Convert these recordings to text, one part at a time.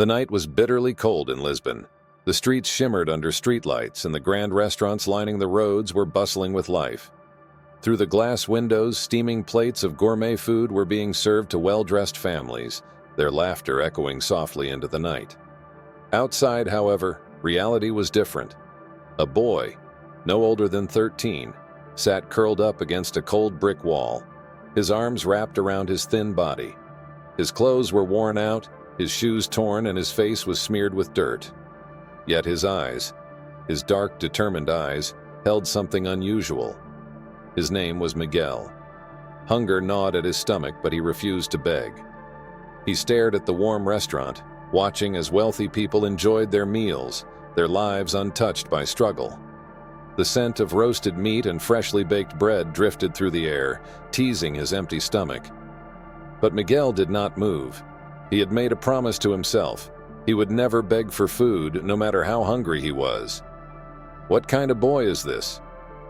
The night was bitterly cold in Lisbon. The streets shimmered under streetlights, and the grand restaurants lining the roads were bustling with life. Through the glass windows, steaming plates of gourmet food were being served to well-dressed families, their laughter echoing softly into the night. Outside, however, reality was different. A boy, no older than 13, sat curled up against a cold brick wall, his arms wrapped around his thin body. His clothes were worn out, his shoes torn, and his face was smeared with dirt. Yet his eyes, his dark, determined eyes, held something unusual. His name was Miguel. Hunger gnawed at his stomach, but he refused to beg. He stared at the warm restaurant, watching as wealthy people enjoyed their meals, their lives untouched by struggle. The scent of roasted meat and freshly baked bread drifted through the air, teasing his empty stomach. But Miguel did not move. He had made a promise to himself. He would never beg for food, no matter how hungry he was. What kind of boy is this?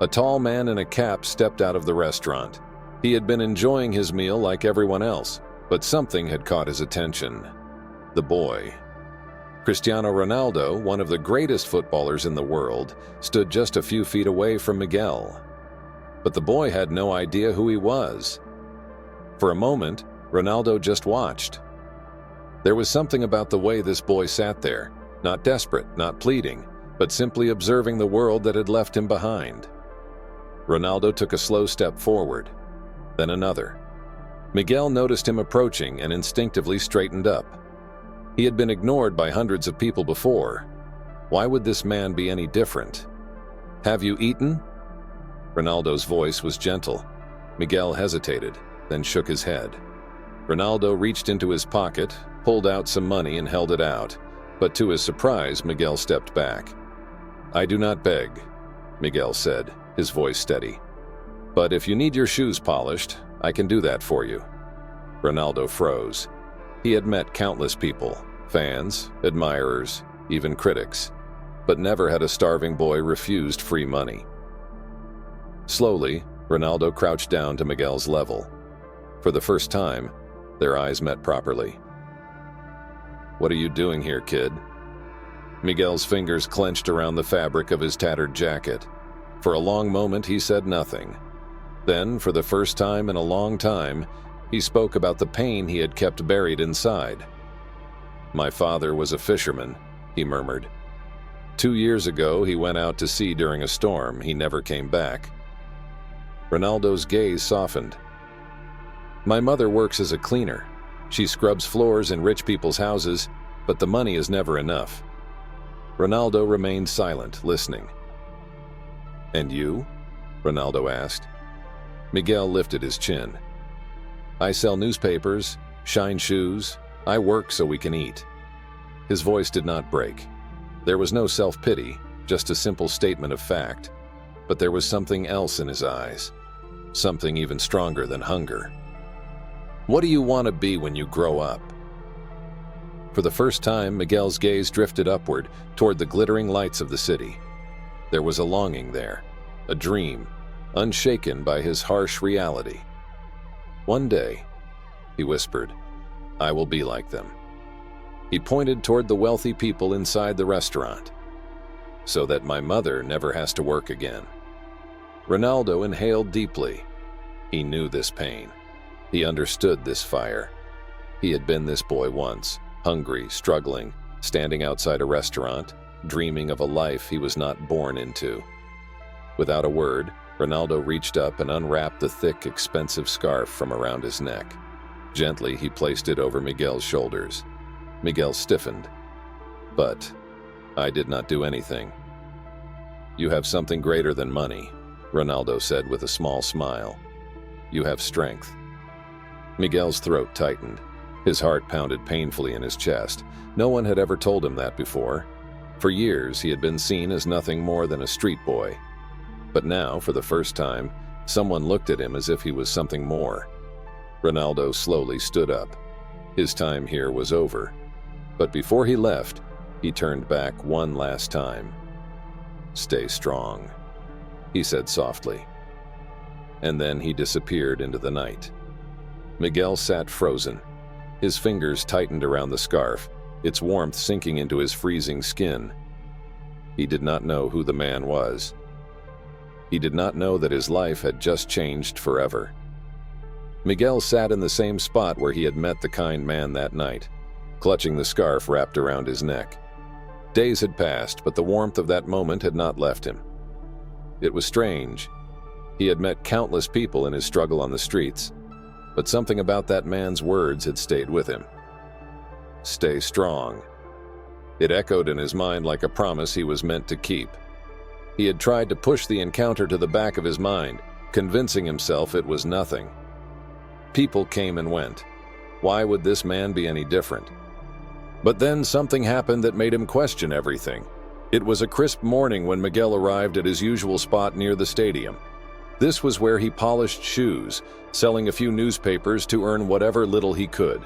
A tall man in a cap stepped out of the restaurant. He had been enjoying his meal like everyone else, but something had caught his attention. The boy. Cristiano Ronaldo, one of the greatest footballers in the world, stood just a few feet away from Miguel. But the boy had no idea who he was. For a moment, Ronaldo just watched. There was something about the way this boy sat there, not desperate, not pleading, but simply observing the world that had left him behind. Ronaldo took a slow step forward, then another. Miguel noticed him approaching and instinctively straightened up. He had been ignored by hundreds of people before. Why would this man be any different? "Have you eaten?" Ronaldo's voice was gentle. Miguel hesitated, then shook his head. Ronaldo reached into his pocket, pulled out some money and held it out, but to his surprise, Miguel stepped back. "I do not beg," Miguel said, his voice steady. "But if you need your shoes polished, I can do that for you." Ronaldo froze. He had met countless people, fans, admirers, even critics, but never had a starving boy refused free money. Slowly, Ronaldo crouched down to Miguel's level. For the first time, their eyes met properly. "What are you doing here, kid?" Miguel's fingers clenched around the fabric of his tattered jacket. For a long moment, he said nothing. Then, for the first time in a long time, he spoke about the pain he had kept buried inside. "My father was a fisherman," he murmured. 2 years ago, he went out to sea during a storm. He never came back. Ronaldo's gaze softened. "My mother works as a cleaner. She scrubs floors in rich people's houses, but the money is never enough." Ronaldo remained silent, listening. "And you?" Ronaldo asked. Miguel lifted his chin. "I sell newspapers, shine shoes. I work so we can eat." His voice did not break. There was no self-pity, just a simple statement of fact. But there was something else in his eyes, something even stronger than hunger. "What do you want to be when you grow up?" For the first time, Miguel's gaze drifted upward, toward the glittering lights of the city. There was a longing there, a dream, unshaken by his harsh reality. "One day," he whispered, "I will be like them." He pointed toward the wealthy people inside the restaurant. "So that my mother never has to work again." Ronaldo inhaled deeply. He knew this pain. He understood this fire. He had been this boy once, hungry, struggling, standing outside a restaurant, dreaming of a life he was not born into. Without a word, Ronaldo reached up and unwrapped the thick, expensive scarf from around his neck. Gently, he placed it over Miguel's shoulders. Miguel stiffened. "But I did not do anything." "You have something greater than money," Ronaldo said with a small smile. "You have strength." Miguel's throat tightened. His heart pounded painfully in his chest. No one had ever told him that before. For years, he had been seen as nothing more than a street boy. But now, for the first time, someone looked at him as if he was something more. Ronaldo slowly stood up. His time here was over. But before he left, he turned back one last time. "Stay strong," he said softly. And then he disappeared into the night. Miguel sat frozen. His fingers tightened around the scarf, its warmth sinking into his freezing skin. He did not know who the man was. He did not know that his life had just changed forever. Miguel sat in the same spot where he had met the kind man that night, clutching the scarf wrapped around his neck. Days had passed, but the warmth of that moment had not left him. It was strange. He had met countless people in his struggle on the streets, but something about that man's words had stayed with him. Stay strong. It echoed in his mind like a promise he was meant to keep. He had tried to push the encounter to the back of his mind, convincing himself it was nothing. People came and went. Why would this man be any different? But then something happened that made him question everything. It was a crisp morning when Miguel arrived at his usual spot near the stadium. This was where he polished shoes, selling a few newspapers to earn whatever little he could.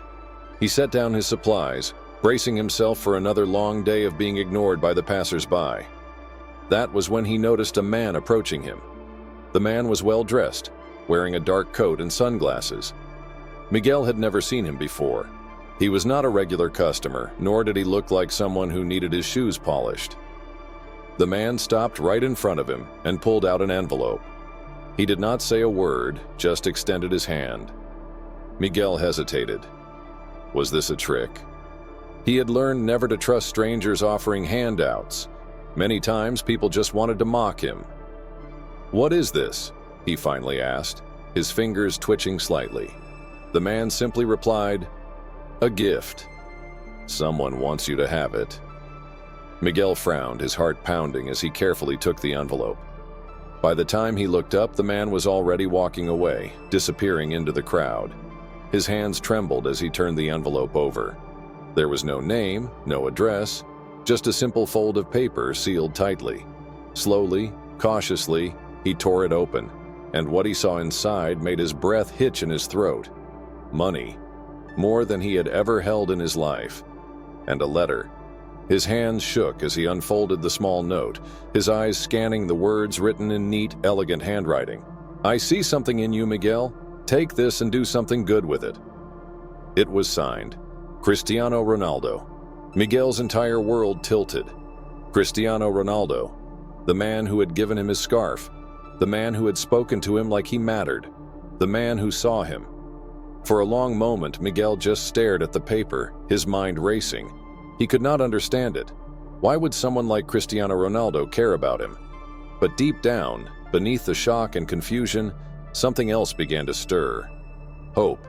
He set down his supplies, bracing himself for another long day of being ignored by the passers-by. That was when he noticed a man approaching him. The man was well-dressed, wearing a dark coat and sunglasses. Miguel had never seen him before. He was not a regular customer, nor did he look like someone who needed his shoes polished. The man stopped right in front of him and pulled out an envelope. He did not say a word, just extended his hand. Miguel hesitated. Was this a trick? He had learned never to trust strangers offering handouts. Many times people just wanted to mock him. "What is this?" he finally asked, his fingers twitching slightly. The man simply replied, "A gift. Someone wants you to have it." Miguel frowned, his heart pounding as he carefully took the envelope. By the time he looked up, the man was already walking away, disappearing into the crowd. His hands trembled as he turned the envelope over. There was no name, no address, just a simple fold of paper sealed tightly. Slowly, cautiously, he tore it open, and what he saw inside made his breath hitch in his throat. Money. More than he had ever held in his life. And a letter. His hands shook as he unfolded the small note, his eyes scanning the words written in neat, elegant handwriting. "I see something in you, Miguel. Take this and do something good with it." It was signed, Cristiano Ronaldo. Miguel's entire world tilted. Cristiano Ronaldo, the man who had given him his scarf, the man who had spoken to him like he mattered, the man who saw him. For a long moment, Miguel just stared at the paper, his mind racing. He could not understand it. Why would someone like Cristiano Ronaldo care about him? But deep down, beneath the shock and confusion, something else began to stir. Hope.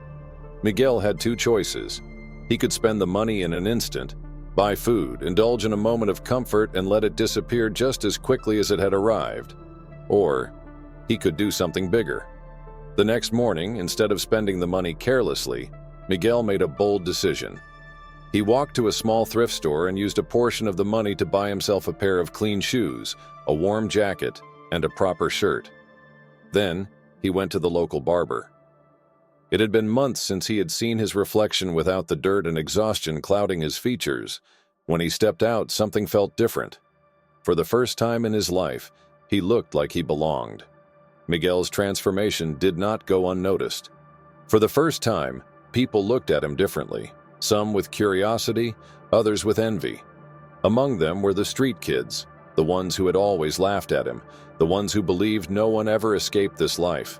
Miguel had two choices. He could spend the money in an instant, buy food, indulge in a moment of comfort, and let it disappear just as quickly as it had arrived. Or he could do something bigger. The next morning, instead of spending the money carelessly, Miguel made a bold decision. He walked to a small thrift store and used a portion of the money to buy himself a pair of clean shoes, a warm jacket, and a proper shirt. Then, he went to the local barber. It had been months since he had seen his reflection without the dirt and exhaustion clouding his features. When he stepped out, something felt different. For the first time in his life, he looked like he belonged. Miguel's transformation did not go unnoticed. For the first time, people looked at him differently, some with curiosity, others with envy. Among them were the street kids, the ones who had always laughed at him, the ones who believed no one ever escaped this life.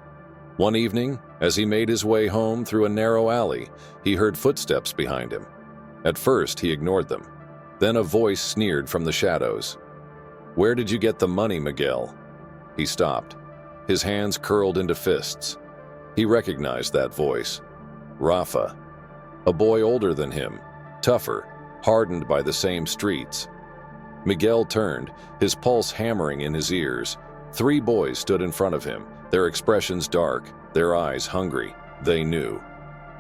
One evening, as he made his way home through a narrow alley, he heard footsteps behind him. At first, he ignored them. Then a voice sneered from the shadows. "Where did you get the money, Miguel?" He stopped. His hands curled into fists. He recognized that voice. Rafa. A boy older than him, tougher, hardened by the same streets. Miguel turned, his pulse hammering in his ears. 3 boys stood in front of him, their expressions dark, their eyes hungry. They knew.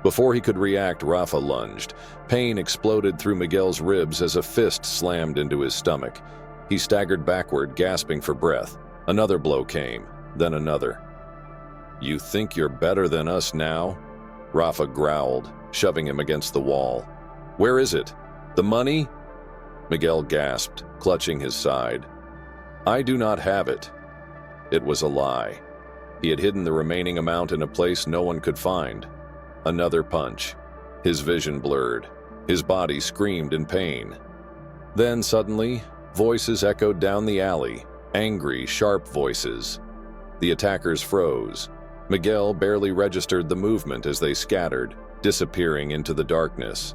Before he could react, Rafa lunged. Pain exploded through Miguel's ribs as a fist slammed into his stomach. He staggered backward, gasping for breath. Another blow came, then another. "You think you're better than us now?" Rafa growled, shoving him against the wall. "Where is it? The money?" Miguel gasped, clutching his side. "I do not have it." It was a lie. He had hidden the remaining amount in a place no one could find. Another punch. His vision blurred. His body screamed in pain. Then suddenly, voices echoed down the alley, angry, sharp voices. The attackers froze. Miguel barely registered the movement as they scattered, disappearing into the darkness.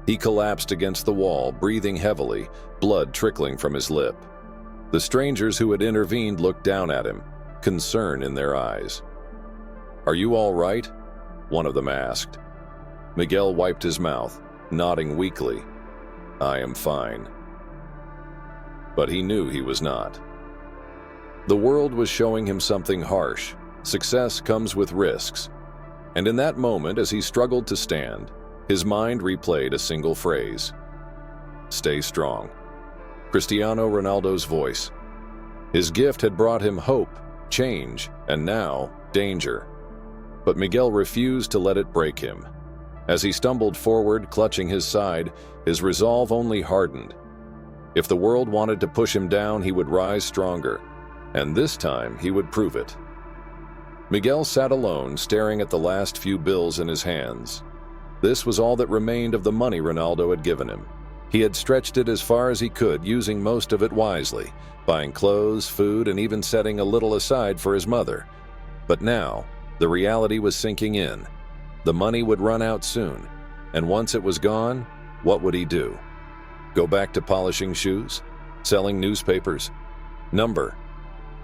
He collapsed against the wall, breathing heavily, blood trickling from his lip. The strangers who had intervened looked down at him, concern in their eyes. "Are you all right?" one of them asked. Miguel wiped his mouth, nodding weakly. "I am fine." But he knew he was not. The world was showing him something harsh. Success comes with risks. And in that moment, as he struggled to stand, his mind replayed a single phrase. "Stay strong." Cristiano Ronaldo's voice. His gift had brought him hope, change, and now, danger. But Miguel refused to let it break him. As he stumbled forward, clutching his side, his resolve only hardened. If the world wanted to push him down, he would rise stronger. And this time, he would prove it. Miguel sat alone, staring at the last few bills in his hands. This was all that remained of the money Ronaldo had given him. He had stretched it as far as he could, using most of it wisely, buying clothes, food, and even setting a little aside for his mother. But now, the reality was sinking in. The money would run out soon, and once it was gone, what would he do? Go back to polishing shoes? Selling newspapers?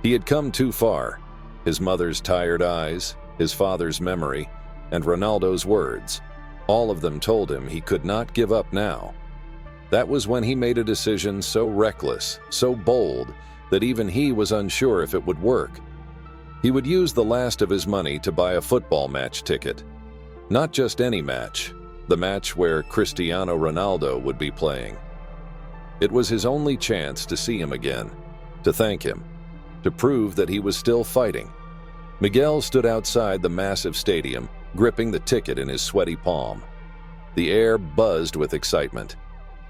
He had come too far. His mother's tired eyes, his father's memory, and Ronaldo's words. All of them told him he could not give up now. That was when he made a decision so reckless, so bold, that even he was unsure if it would work. He would use the last of his money to buy a football match ticket. Not just any match, the match where Cristiano Ronaldo would be playing. It was his only chance to see him again, to thank him, to prove that he was still fighting. Miguel stood outside the massive stadium, gripping the ticket in his sweaty palm. The air buzzed with excitement.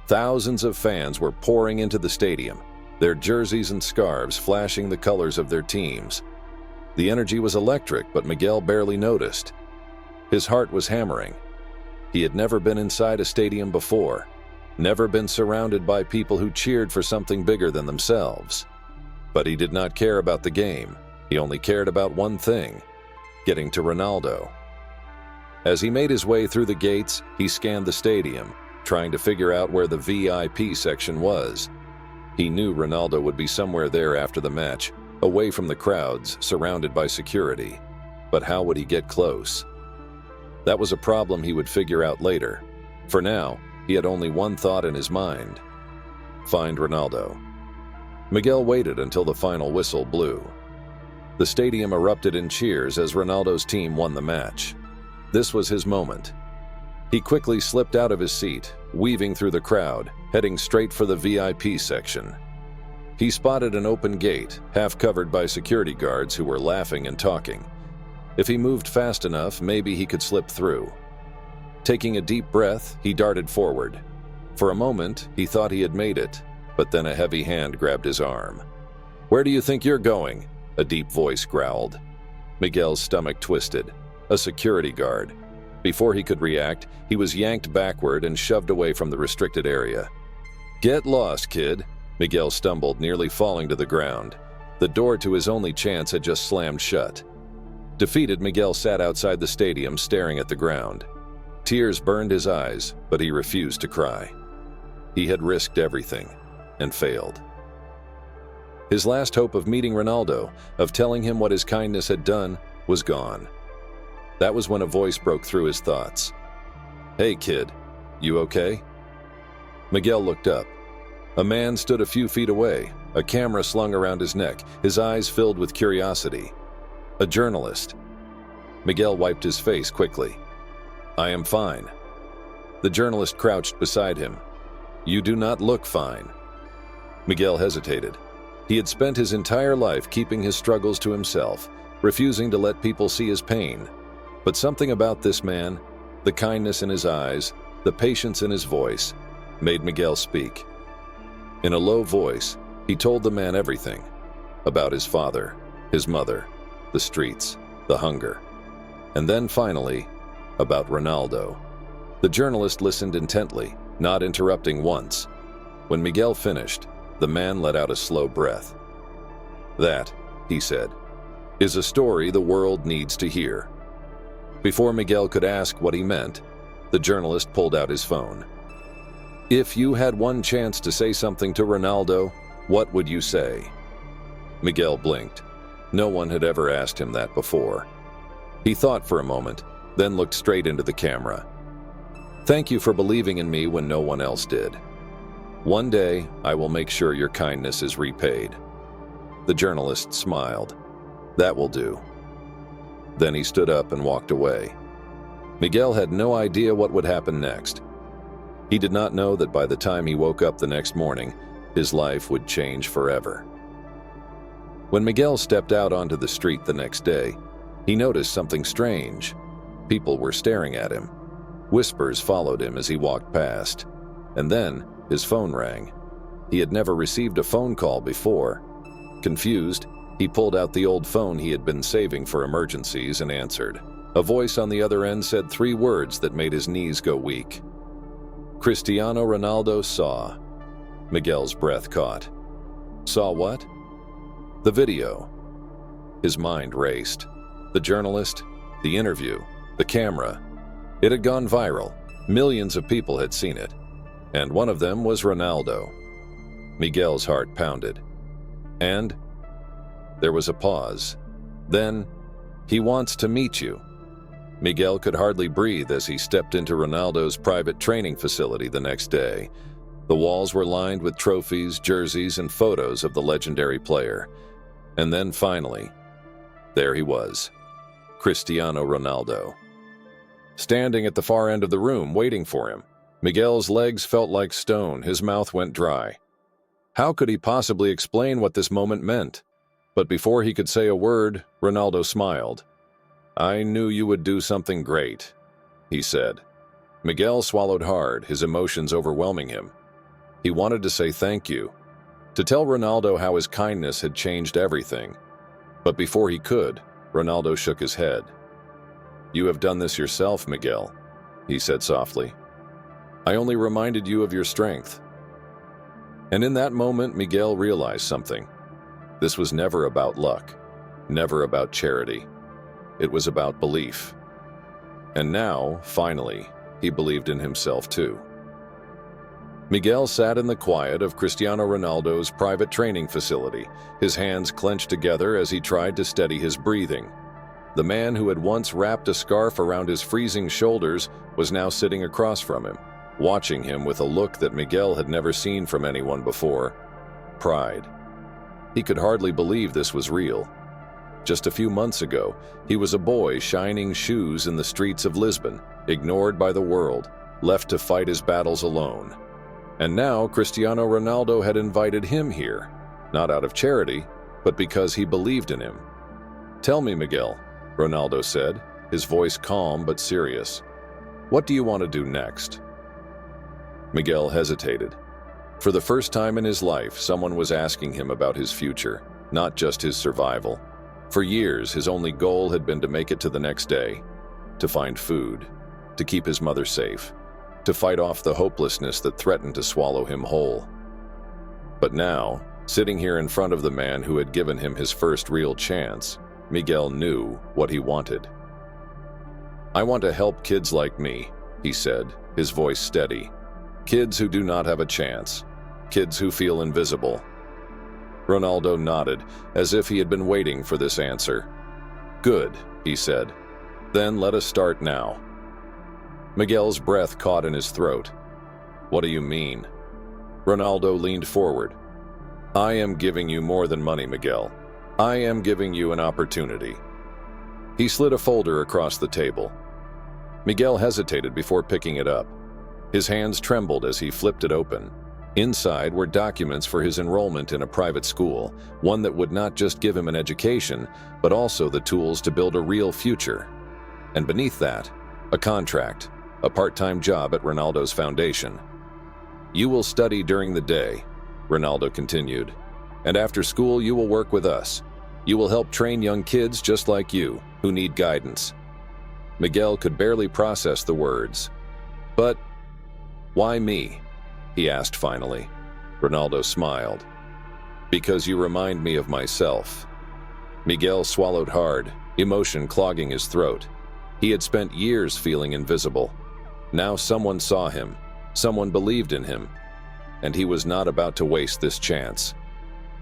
Thousands of fans were pouring into the stadium, their jerseys and scarves flashing the colors of their teams. The energy was electric, but Miguel barely noticed. His heart was hammering. He had never been inside a stadium before, never been surrounded by people who cheered for something bigger than themselves. But he did not care about the game. He only cared about one thing: getting to Ronaldo. As he made his way through the gates, he scanned the stadium, trying to figure out where the VIP section was. He knew Ronaldo would be somewhere there after the match, away from the crowds, surrounded by security. But how would he get close? That was a problem he would figure out later. For now, he had only one thought in his mind: find Ronaldo. Miguel waited until the final whistle blew. The stadium erupted in cheers as Ronaldo's team won the match. This was his moment. He quickly slipped out of his seat, weaving through the crowd, heading straight for the VIP section. He spotted an open gate, half covered by security guards who were laughing and talking. If he moved fast enough, maybe he could slip through. Taking a deep breath, he darted forward. For a moment, he thought he had made it, but then a heavy hand grabbed his arm. "Where do you think you're going?" a deep voice growled. Miguel's stomach twisted. A security guard. Before he could react, he was yanked backward and shoved away from the restricted area. "Get lost, kid," Miguel stumbled, nearly falling to the ground. The door to his only chance had just slammed shut. Defeated, Miguel sat outside the stadium, staring at the ground. Tears burned his eyes, but he refused to cry. He had risked everything, and failed. His last hope of meeting Ronaldo, of telling him what his kindness had done, was gone. That was when a voice broke through his thoughts. "Hey kid, you okay?" Miguel looked up. A man stood a few feet away, a camera slung around his neck, his eyes filled with curiosity. A journalist. Miguel wiped his face quickly. "I am fine." The journalist crouched beside him. "You do not look fine." Miguel hesitated. He had spent his entire life keeping his struggles to himself, refusing to let people see his pain. But something about this man, the kindness in his eyes, the patience in his voice, made Miguel speak. In a low voice, he told the man everything. About his father, his mother, the streets, the hunger. And then finally, about Ronaldo. The journalist listened intently, not interrupting once. When Miguel finished, the man let out a slow breath. "That," he said, "is a story the world needs to hear." Before Miguel could ask what he meant, the journalist pulled out his phone. "If you had one chance to say something to Ronaldo, what would you say?" Miguel blinked. No one had ever asked him that before. He thought for a moment, then looked straight into the camera. "Thank you for believing in me when no one else did. One day, I will make sure your kindness is repaid." The journalist smiled. "That will do." Then he stood up and walked away. Miguel had no idea what would happen next. He did not know that by the time he woke up the next morning, his life would change forever. When Miguel stepped out onto the street the next day, he noticed something strange. People were staring at him. Whispers followed him as he walked past. And then, his phone rang. He had never received a phone call before. Confused, he pulled out the old phone he had been saving for emergencies and answered. A voice on the other end said 3 words that made his knees go weak. "Cristiano Ronaldo saw." Miguel's breath caught. "Saw what?" "The video." His mind raced. The journalist, the interview, the camera. It had gone viral. Millions of people had seen it. And one of them was Ronaldo. Miguel's heart pounded. And there was a pause. Then, "He wants to meet you." Miguel could hardly breathe as he stepped into Ronaldo's private training facility the next day. The walls were lined with trophies, jerseys, and photos of the legendary player. And then finally, there he was, Cristiano Ronaldo. Standing at the far end of the room, waiting for him. Miguel's legs felt like stone, his mouth went dry. How could he possibly explain what this moment meant? But before he could say a word, Ronaldo smiled. "I knew you would do something great," he said. Miguel swallowed hard, his emotions overwhelming him. He wanted to say thank you, to tell Ronaldo how his kindness had changed everything. But before he could, Ronaldo shook his head. "You have done this yourself, Miguel," he said softly. "I only reminded you of your strength." And in that moment, Miguel realized something. This was never about luck, never about charity. It was about belief. And now, finally, he believed in himself too. Miguel sat in the quiet of Cristiano Ronaldo's private training facility, his hands clenched together as he tried to steady his breathing. The man who had once wrapped a scarf around his freezing shoulders was now sitting across from him, watching him with a look that Miguel had never seen from anyone before: pride. He could hardly believe this was real. Just a few months ago, he was a boy shining shoes in the streets of Lisbon, ignored by the world, left to fight his battles alone. And now Cristiano Ronaldo had invited him here, not out of charity, but because he believed in him. "Tell me, Miguel," Ronaldo said, his voice calm but serious. "What do you want to do next?" Miguel hesitated. For the first time in his life, someone was asking him about his future, not just his survival. For years, his only goal had been to make it to the next day, to find food, to keep his mother safe, to fight off the hopelessness that threatened to swallow him whole. But now, sitting here in front of the man who had given him his first real chance, Miguel knew what he wanted. "I want to help kids like me," he said, his voice steady. "Kids who do not have a chance. Kids who feel invisible." Ronaldo nodded, as if he had been waiting for this answer. "Good," he said. "Then let us start now." Miguel's breath caught in his throat. "What do you mean?" Ronaldo leaned forward. "I am giving you more than money, Miguel. I am giving you an opportunity." He slid a folder across the table. Miguel hesitated before picking it up. His hands trembled as he flipped it open. Inside were documents for his enrollment in a private school, one that would not just give him an education, but also the tools to build a real future. And beneath that, a contract, a part-time job at Ronaldo's foundation. "You will study during the day," Ronaldo continued, "and after school you will work with us. You will help train young kids just like you, who need guidance." Miguel could barely process the words. "But why me?" he asked finally. Ronaldo smiled. "Because you remind me of myself." Miguel swallowed hard, emotion clogging his throat. He had spent years feeling invisible. Now someone saw him, someone believed in him, and he was not about to waste this chance.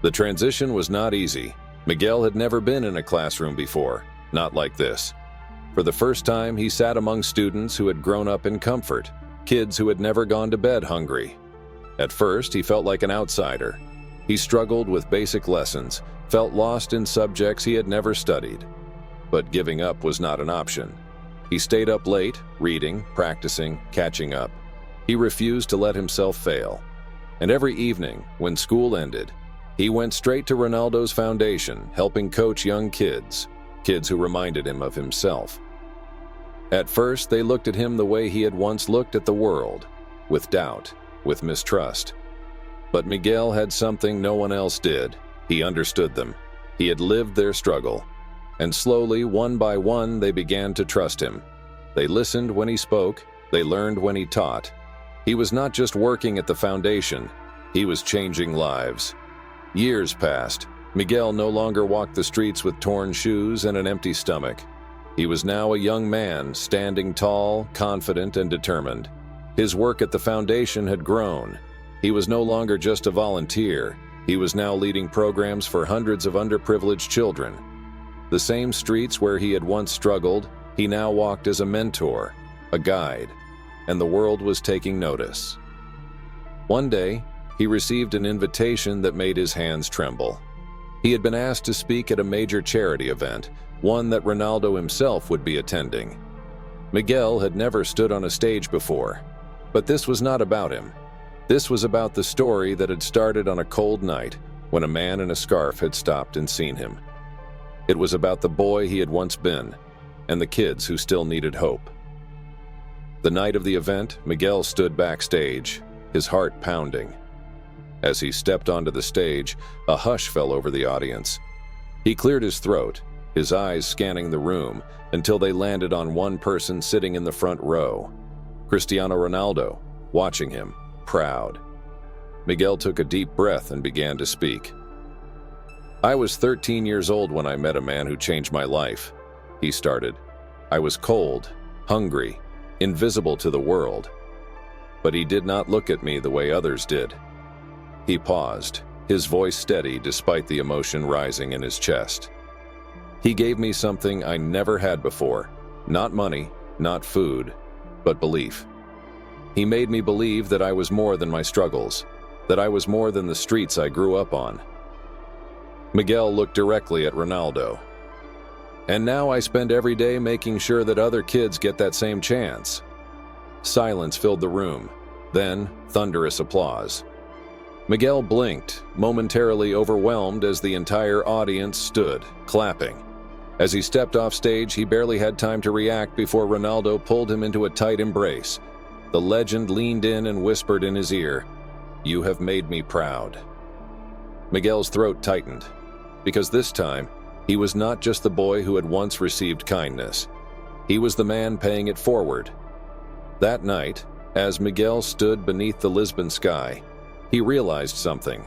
The transition was not easy. Miguel had never been in a classroom before, not like this. For the first time, he sat among students who had grown up in comfort, kids who had never gone to bed hungry. At first, he felt like an outsider. He struggled with basic lessons, felt lost in subjects he had never studied. But giving up was not an option. He stayed up late, reading, practicing, catching up. He refused to let himself fail. And every evening, when school ended, he went straight to Ronaldo's foundation, helping coach young kids who reminded him of himself. At first, they looked at him the way he had once looked at the world, with doubt, with mistrust. But Miguel had something no one else did. He understood them. He had lived their struggle. And slowly, one by one, they began to trust him. They listened when he spoke. They learned when he taught. He was not just working at the foundation. He was changing lives. Years passed. Miguel no longer walked the streets with torn shoes and an empty stomach. He was now a young man, standing tall, confident, and determined. His work at the foundation had grown. He was no longer just a volunteer. He was now leading programs for hundreds of underprivileged children. The same streets where he had once struggled, he now walked as a mentor, a guide, and the world was taking notice. One day, he received an invitation that made his hands tremble. He had been asked to speak at a major charity event, one that Ronaldo himself would be attending. Miguel had never stood on a stage before, but this was not about him. This was about the story that had started on a cold night when a man in a scarf had stopped and seen him. It was about the boy he had once been, and the kids who still needed hope. The night of the event, Miguel stood backstage, his heart pounding. As he stepped onto the stage, a hush fell over the audience. He cleared his throat, his eyes scanning the room, until they landed on one person sitting in the front row. Cristiano Ronaldo, watching him, proud. Miguel took a deep breath and began to speak. "I was 13 years old when I met a man who changed my life," he started. "I was cold, hungry, invisible to the world. But he did not look at me the way others did." He paused, his voice steady despite the emotion rising in his chest. "He gave me something I never had before. Not money, not food, but belief. He made me believe that I was more than my struggles, that I was more than the streets I grew up on." Miguel looked directly at Ronaldo. "And now I spend every day making sure that other kids get that same chance." Silence filled the room, then thunderous applause. Miguel blinked, momentarily overwhelmed as the entire audience stood, clapping. As he stepped off stage, he barely had time to react before Ronaldo pulled him into a tight embrace. The legend leaned in and whispered in his ear, "You have made me proud." Miguel's throat tightened, because this time, he was not just the boy who had once received kindness. He was the man paying it forward. That night, as Miguel stood beneath the Lisbon sky, he realized something.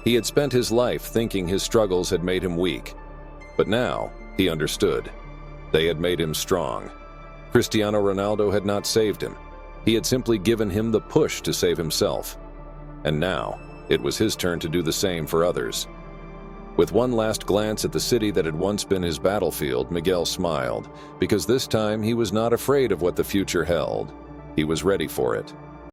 He had spent his life thinking his struggles had made him weak. But now, he understood. They had made him strong. Cristiano Ronaldo had not saved him. He had simply given him the push to save himself. And now, it was his turn to do the same for others. With one last glance at the city that had once been his battlefield, Miguel smiled, because this time he was not afraid of what the future held. He was ready for it.